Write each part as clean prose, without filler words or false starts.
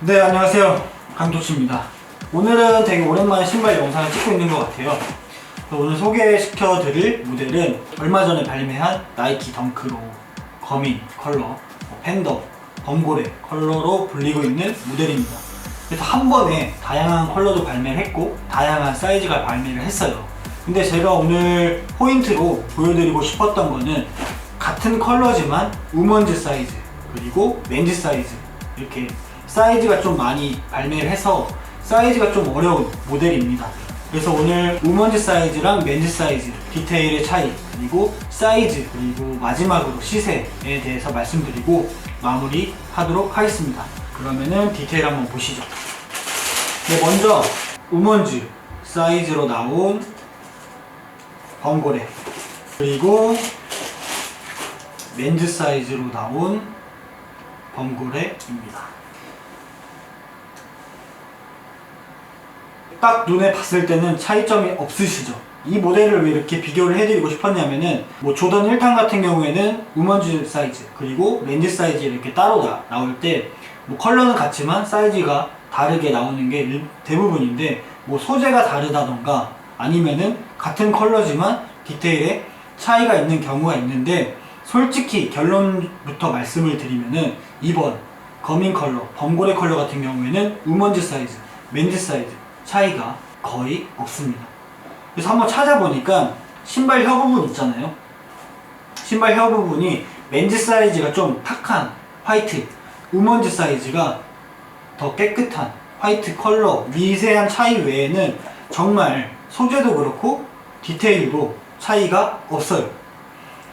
네, 안녕하세요. 강도치입니다. 오늘은 되게 오랜만에 신발 영상을 찍고 있는 것 같아요. 오늘 소개시켜드릴 모델은 얼마 전에 발매한 나이키 덩크로 거민 컬러, 팬더, 범고래 컬러로 불리고 있는 모델입니다. 그래서 한 번에 다양한 컬러도 발매를 했고 다양한 사이즈가 발매를 했어요. 근데 제가 오늘 포인트로 보여드리고 싶었던 거는 같은 컬러지만 우먼즈 사이즈 그리고 맨즈 사이즈 이렇게 사이즈가 좀 많이 발매를 해서 사이즈가 좀 어려운 모델입니다. 그래서 오늘 우먼즈 사이즈랑 맨즈 사이즈 디테일의 차이 그리고 사이즈 그리고 마지막으로 시세에 대해서 말씀드리고 마무리 하도록 하겠습니다. 그러면은 디테일 한번 보시죠. 네, 먼저 우먼즈 사이즈로 나온 범고래 그리고 맨즈 사이즈로 나온 범고래입니다. 딱 눈에 봤을 때는 차이점이 없으시죠? 이 모델을 왜 이렇게 비교를 해드리고 싶었냐면은 뭐 조던 1탄 같은 경우에는 우먼즈 사이즈 그리고 맨즈 사이즈 이렇게 따로 나올 때 뭐 컬러는 같지만 사이즈가 다르게 나오는 게 대부분인데 뭐 소재가 다르다던가 아니면은 같은 컬러지만 디테일에 차이가 있는 경우가 있는데 솔직히 결론부터 말씀을 드리면은 이번 거민 컬러, 범고래 컬러 같은 경우에는 우먼즈 사이즈, 맨즈 사이즈 차이가 거의 없습니다. 그래서 한번 찾아보니까 신발 혀 부분 있잖아요. 신발 혀 부분이 맨즈 사이즈가 좀 탁한 화이트, 우먼즈 사이즈가 더 깨끗한 화이트 컬러 미세한 차이 외에는 정말 소재도 그렇고 디테일도 차이가 없어요.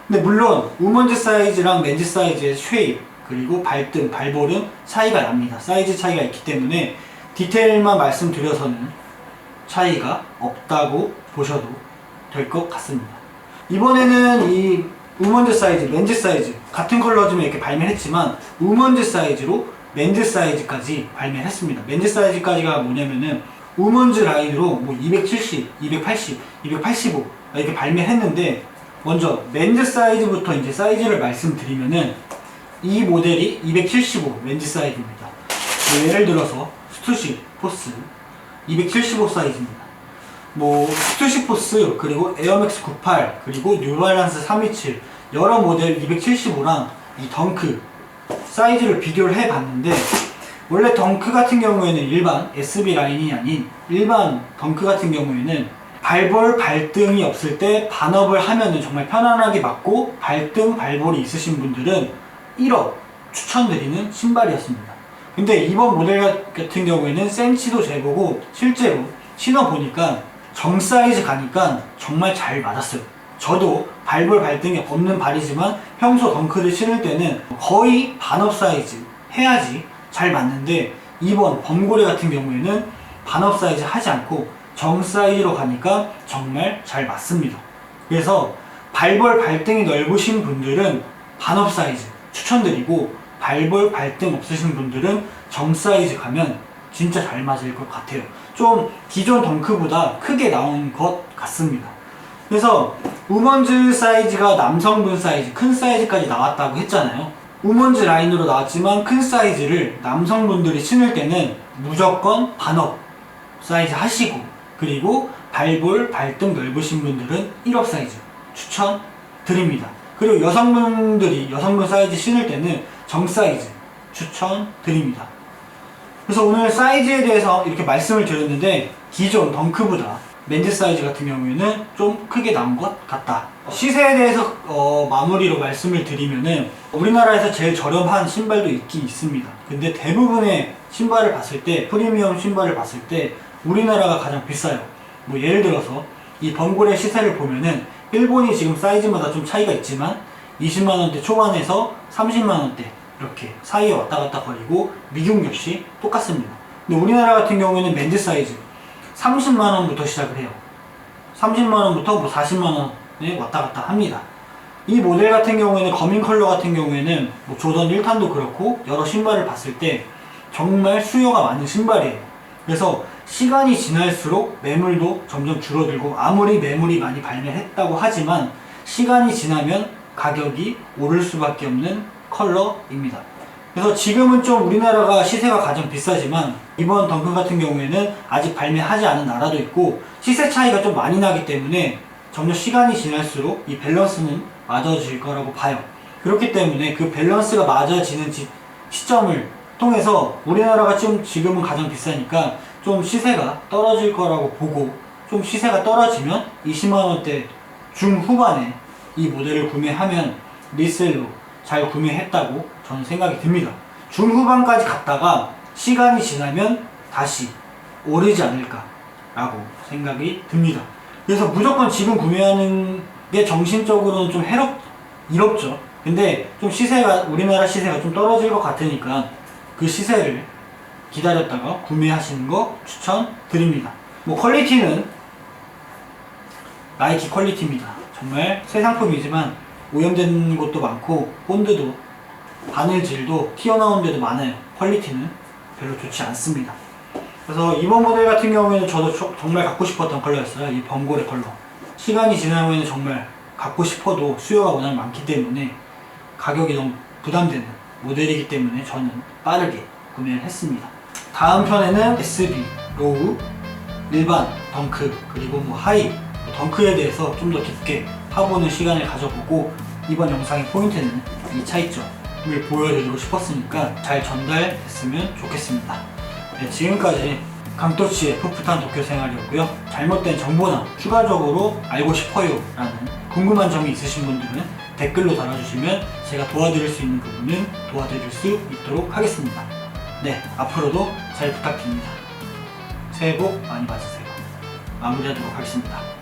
근데 물론 우먼즈 사이즈랑 맨즈 사이즈의 쉐입 그리고 발등, 발볼은 차이가 납니다. 사이즈 차이가 있기 때문에 디테일만 말씀드려서는 차이가 없다고 보셔도 될 것 같습니다. 이번에는 이 우먼즈 사이즈, 맨즈 사이즈 같은 컬러지만 이렇게 발매를 했지만 우먼즈 사이즈로 맨즈 사이즈까지 발매를 했습니다. 맨즈 사이즈까지가 뭐냐면은 우먼즈 라인으로 뭐 270, 280, 285 이렇게 발매를 했는데 먼저 맨즈 사이즈부터 이제 사이즈를 말씀드리면은 이 모델이 275 맨즈 사이즈입니다. 뭐 예를 들어서 스투시 포스 275 사이즈입니다. 뭐 스투시 포스 그리고 에어맥스 98 그리고 뉴발란스 327 여러 모델 275랑 이 덩크 사이즈를 비교를 해봤는데 원래 덩크 같은 경우에는 일반 SB 라인이 아닌 일반 덩크 같은 경우에는 발볼, 발등이 없을 때 반업을 하면은 정말 편안하게 맞고 발등, 발볼이 있으신 분들은 1업 추천드리는 신발이었습니다. 근데 이번 모델 같은 경우에는 센치도 재보고 실제로 신어보니까 정 사이즈 가니까 정말 잘 맞았어요. 저도 발볼 발등이 없는 발이지만 평소 덩크를 신을 때는 거의 반업 사이즈 해야지 잘 맞는데 이번 범고래 같은 경우에는 반업 사이즈 하지 않고 정 사이즈로 가니까 정말 잘 맞습니다. 그래서 발볼 발등이 넓으신 분들은 반업 사이즈 추천드리고 발볼 발등 없으신 분들은 정 사이즈 가면 진짜 잘 맞을 것 같아요. 좀 기존 덩크보다 크게 나온 것 같습니다. 그래서 우먼즈 사이즈가 남성분 사이즈, 큰 사이즈까지 나왔다고 했잖아요. 우먼즈 라인으로 나왔지만 큰 사이즈를 남성분들이 신을 때는 무조건 반업 사이즈 하시고 그리고 발볼, 발등 넓으신 분들은 1업 사이즈 추천드립니다. 그리고 여성분들이 여성분 사이즈 신을 때는 정 사이즈 추천드립니다. 그래서 오늘 사이즈에 대해서 이렇게 말씀을 드렸는데 기존 덩크보다 맨즈 사이즈 같은 경우에는 좀 크게 나온 것 같다. 시세에 대해서 마무리로 말씀을 드리면은 우리나라에서 제일 저렴한 신발도 있긴 있습니다. 근데 대부분의 신발을 봤을 때 프리미엄 신발을 봤을 때 우리나라가 가장 비싸요. 뭐 예를 들어서 이 범고래 시세를 보면은 일본이 지금 사이즈마다 좀 차이가 있지만 20만원대 초반에서 30만원대 이렇게 사이에 왔다 갔다 거리고 미국 역시 똑같습니다. 근데 우리나라 같은 경우에는 맨즈 사이즈 30만원부터 시작을 해요. 30만원부터 뭐 40만원에 왔다 갔다 합니다. 이 모델 같은 경우에는 거민 컬러 같은 경우에는 뭐 조던 1탄도 그렇고 여러 신발을 봤을 때 정말 수요가 많은 신발이에요. 그래서 시간이 지날수록 매물도 점점 줄어들고 아무리 매물이 많이 발매했다고 하지만 시간이 지나면 가격이 오를 수밖에 없는 컬러입니다. 그래서 지금은 좀 우리나라가 시세가 가장 비싸지만 이번 덩크 같은 경우에는 아직 발매하지 않은 나라도 있고 시세 차이가 좀 많이 나기 때문에 점점 시간이 지날수록 이 밸런스는 맞아질 거라고 봐요. 그렇기 때문에 그 밸런스가 맞아지는 시점을 통해서 우리나라가 좀 지금은 가장 비싸니까 좀 시세가 떨어질 거라고 보고, 좀 시세가 떨어지면 20만원대 중후반에 이 모델을 구매하면 리셀로 잘 구매했다고 저는 생각이 듭니다. 중후반까지 갔다가 시간이 지나면 다시 오르지 않을까 라고 생각이 듭니다. 그래서 무조건 지금 구매하는 게 정신적으로는 좀 이롭죠. 근데 좀 시세가, 우리나라 시세가 좀 떨어질 것 같으니까 그 시세를 기다렸다가 구매하시는 거 추천드립니다. 뭐 퀄리티는 나이키 퀄리티입니다. 정말 새 상품이지만 오염된 것도 많고 본드도 바늘질도 튀어나온 데도 많아요. 퀄리티는 별로 좋지 않습니다. 그래서 이번 모델 같은 경우에는 저도 정말 갖고 싶었던 컬러였어요. 이 범고래 컬러. 시간이 지나면 정말 갖고 싶어도 수요가 워낙 많기 때문에 가격이 너무 부담되는 모델이기 때문에 저는 빠르게 구매를 했습니다. 다음 편에는 SB, 로우, 일반, 덩크, 그리고 뭐 하이, 덩크에 대해서 좀 더 깊게 파보는 시간을 가져보고 이번 영상의 포인트는 이 차이점을 보여드리고 싶었으니까 잘 전달됐으면 좋겠습니다. 네, 지금까지 강토치의 풋풋한 도쿄 생활이었고요. 잘못된 정보나 추가적으로 알고 싶어요 라는 궁금한 점이 있으신 분들은 댓글로 달아주시면 제가 도와드릴 수 있는 부분은 도와드릴 수 있도록 하겠습니다. 네, 앞으로도 잘 부탁드립니다. 새해 복 많이 받으세요. 마무리하도록 하겠습니다.